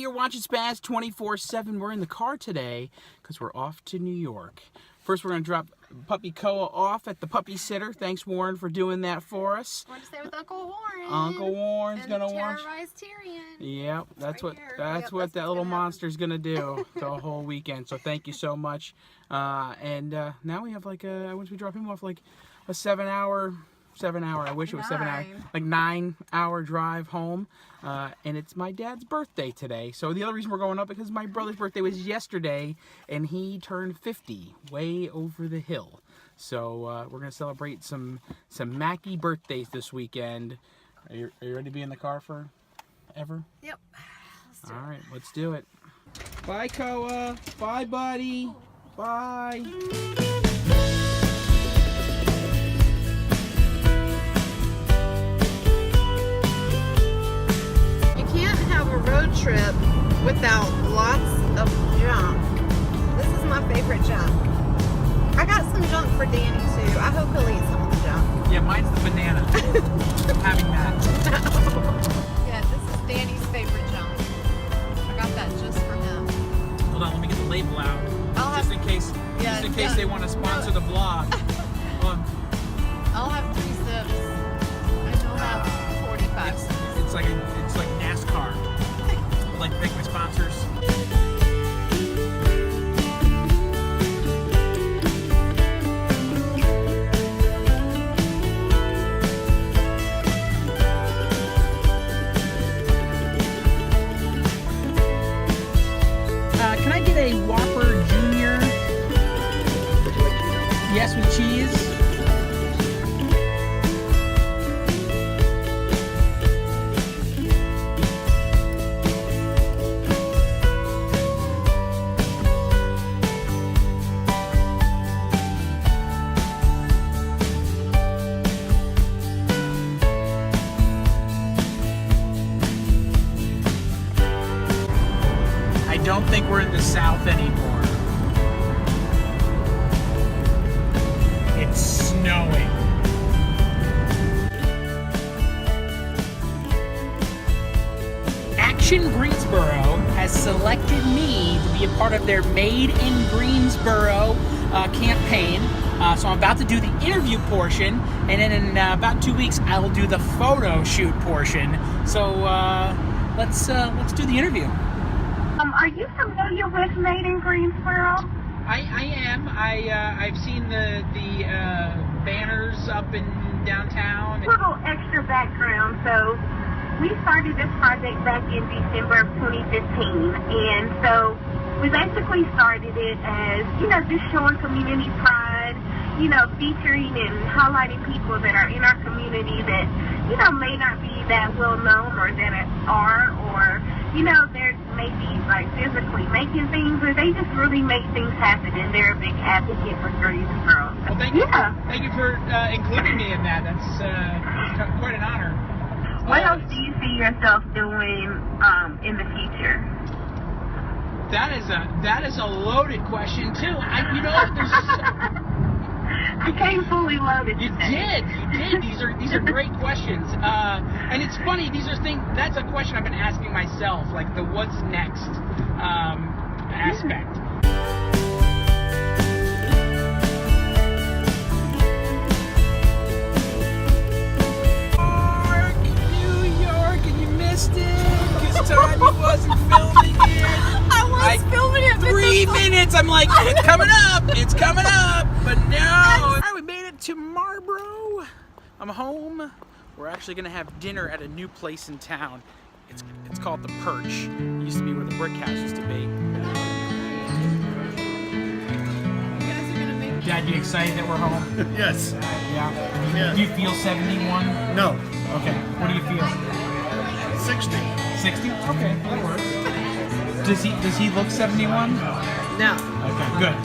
You're watching Spaz 24/7. We're in the car today because we're off to New York. First, we're going to drop puppy Koa off at the puppy sitter. Thanks, Warren, for doing that for us. We're going to stay with Uncle Warren. Uncle Warren's going to watch. Terrorize Tyrion. Yep, that's right what that little monster's going to do the whole weekend. So thank you so much. And now we have once we drop him off, like a 7 hour, I wish it was 7 hour, like 9 hour drive home. And it's my dad's birthday today. So the other reason we're going up because my brother's birthday was yesterday and he turned 50 way over the hill. So we're going to celebrate some Mackie birthdays this weekend. Are you ready to be in the car forever? Yep. All right, let's do it. Bye, Koa. Bye, buddy. Bye. Road trip without lots of junk. This is my favorite junk. I got some junk for Danny too. I hope he'll eat some of the junk. Yeah, mine's the banana. Having that. Yeah, this is Danny's favorite junk. I got that just for him. Hold on, let me get the label out. Just in case they want to sponsor the vlog. I'll have 3 sips. And you'll have 45 sips. It's like NASCAR. Like pick my sponsors. Can I get a Whopper Junior? Yes, with cheese. I don't think we're in the South anymore. It's snowing. Action Greensboro has selected me to be a part of their Made in Greensboro campaign. So I'm about to do the interview portion, and then in about 2 weeks I will do the photo shoot portion. So let's do the interview. Are you familiar with Made in Greensboro? I am. I've seen the banners up in downtown. A little extra background. So we started this project back in December of 2015, and so we basically started it as, just showing community pride, featuring and highlighting people that are in our community that, may not be that well known or that are, or, they're maybe like physically making things, or they just really make things happen, and they're a big advocate for Greensboro. Well, thank you. Thank you for including me in that. That's quite an honor. What else do you see yourself doing in the future? That is a loaded question too. There's. I came fully loaded. You did. These are great questions. And it's funny. These are things. That's a question I've been asking myself, like the what's next aspect. New York, and you missed it because Tanya wasn't filming it. I was filming it. 3 minutes. I'm like, it's coming up. It's coming up. But no. All right, we made it to Marlboro. I'm home. We're actually gonna have dinner at a new place in town. It's called the Perch. It used to be where the brick house used to be. Dad, you excited that we're home? Yes. Yeah. Do you feel 71? No. Okay. What do you feel? 60. 60? Okay, that works. Does he look 71? No. Okay, good.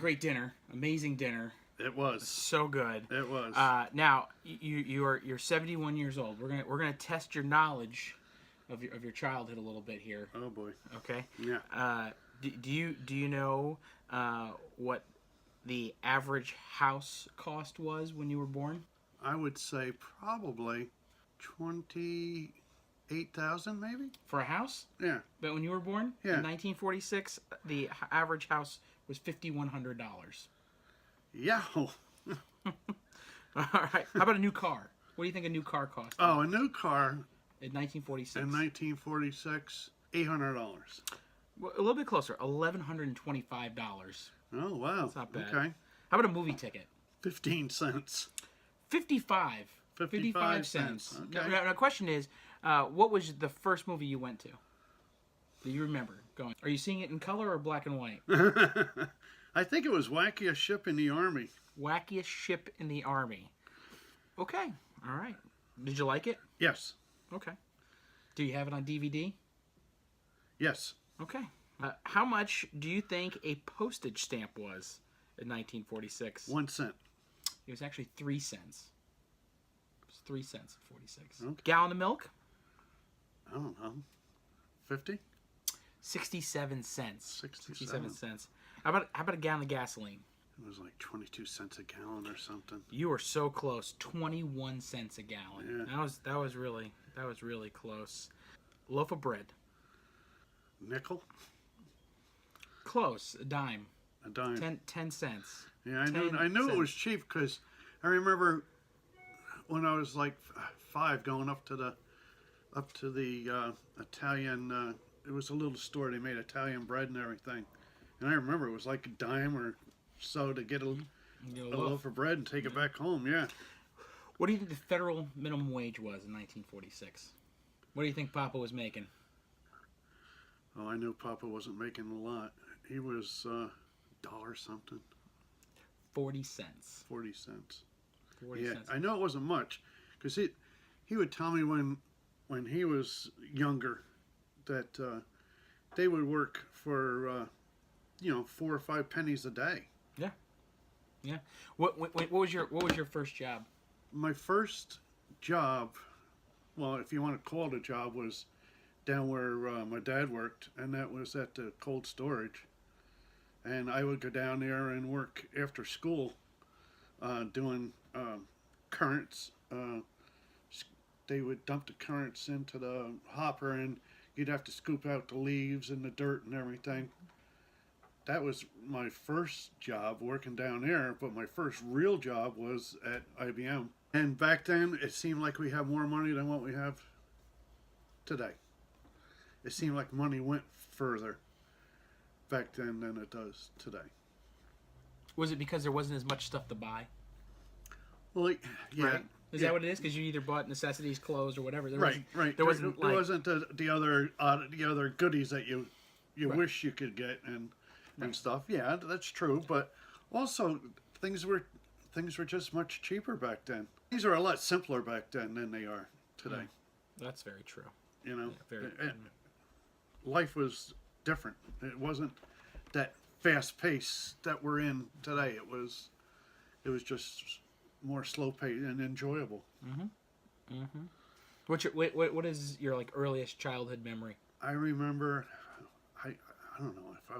Great dinner, amazing dinner. It was so good. It was. Now you're 71 years old. We're gonna test your knowledge of your childhood a little bit here. Oh boy. Okay. Yeah. Do you know what the average house cost was when you were born? I would say probably 28,000, maybe. For a house? Yeah. But when you were born? Yeah. In 1946, the average house was $5,100. Yeah. All right. How about a new car? What do you think a new car cost? Oh, a new car In 1946. in 1946, $800. Well, a little bit closer. $1,125. Oh, wow. That's not bad. Okay. How about a movie ticket? 15 cents. 55 55 cents. cents. Now, Okay. now, the question is, what was the first movie you went to? Do you remember going? Are you seeing it in color or black and white? I think it was Wackiest Ship in the Army. Wackiest Ship in the Army. Okay. All right. Did you like it? Yes. Okay. Do you have it on DVD? Yes. Okay. How much do you think a postage stamp was in 1946? 1 cent. It was actually 3 cents. It was 3 cents in 46. Okay. Gallon of milk? I don't know. 50? 67 cents. 67 cents. How about a gallon of gasoline? It was like 22 cents a gallon or something. You were so close. 21 cents a gallon. Yeah. That was really close. Loaf of bread. Nickel? Close. A dime. A dime. 10 cents. Yeah, I 10 knew it cents. was cheap because I remember when I was like 5 going up to the Italian. It was a little store. They made Italian bread and everything, and I remember it was like a dime or so to get a loaf of bread and take it back home. Yeah. What do you think the federal minimum wage was in 1946? What do you think Papa was making? Oh, I knew Papa wasn't making a lot. He was dollar something. 40 cents. 40 cents. 40 Yeah, cents. I know it wasn't much, because he would tell me when he was younger that they would work for 4 or 5 pennies a day. Yeah. What was your first job? My first job, well, if you want to call it a job, was down where my dad worked, and that was at the cold storage. And I would go down there and work after school, doing currants. They would dump the currants into the hopper, and you'd have to scoop out the leaves and the dirt and everything. That was my first job working down there, but my first real job was at IBM. And back then, it seemed like we had more money than what we have today. It seemed like money went further back then than it does today. Was it because there wasn't as much stuff to buy? Well, yeah. Right? Is that what it is? Because you either bought necessities, clothes, or whatever. There Right. There wasn't there wasn't the other goodies that you Right. wish you could get and stuff. Yeah, that's true. But also, things were just much cheaper back then. Things are a lot simpler back then than they are today. That's very true. You know, Yeah, life was different. It wasn't that fast pace that we're in today. It was just more slow paced and enjoyable. What is your earliest childhood memory? I remember, I don't know if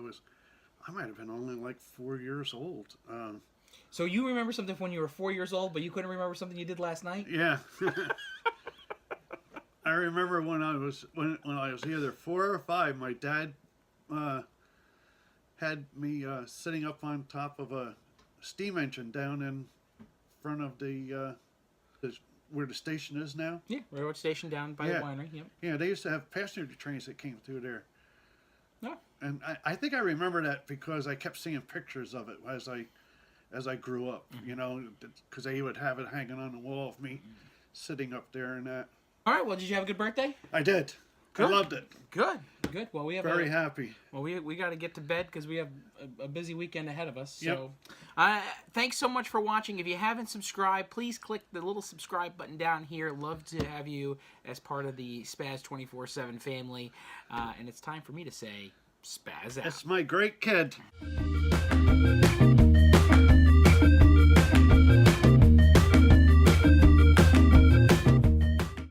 I might have been only like 4 years old. So you remember something when you were 4 years old, but you couldn't remember something you did last night? Yeah. I remember when I was either 4 or 5, my dad had me sitting up on top of a steam engine down in front of where the station is now. Yeah, railroad station down by the winery. Yep. Yeah, they used to have passenger trains that came through there. No. And I think I remember that because I kept seeing pictures of it as I grew up, because they would have it hanging on the wall of me sitting up there and that. All right. Well, did you have a good birthday? I did. Good. I loved it. Good. Well, we have Very happy. Well, we got to get to bed because we have a busy weekend ahead of us. So, Yep. Thanks so much for watching. If you haven't subscribed, please click the little subscribe button down here. Love to have you as part of the Spaz 24/7 family. And it's time for me to say, Spaz out. That's my great kid.